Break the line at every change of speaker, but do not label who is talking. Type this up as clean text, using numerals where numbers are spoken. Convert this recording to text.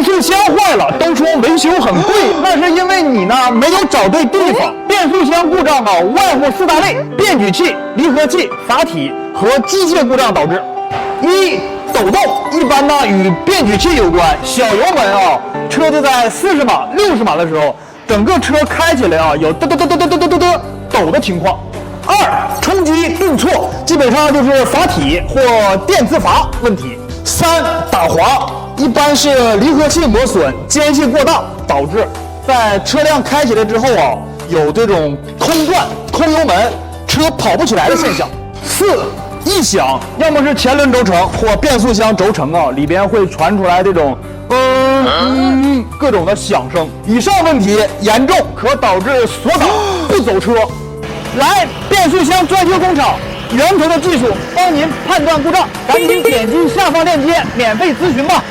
速箱坏了，都说维修很贵，那是因为你呢没有找对地方。变速箱故障啊，外乎四大类：变矩器、离合器、阀体和机械故障导致。一、抖动，一般呢与变矩器有关。小油门啊，车子在40码、60码的时候，整个车开起来啊有嘚抖的情况。二、冲击顿挫，基本上就是阀体或电磁阀问题。三、打滑，一般是离合器磨损、间隙过大导致，在车辆开起来之后啊，有这种空转、空油门，车跑不起来的现象。四、异响，要么是前轮轴承或变速箱轴承啊，里边会传出来这种各种的响声。以上问题严重，可导致锁档不走车。来，变速箱专修工厂，源头的技术帮您判断故障，赶紧点击下方链接免费咨询吧。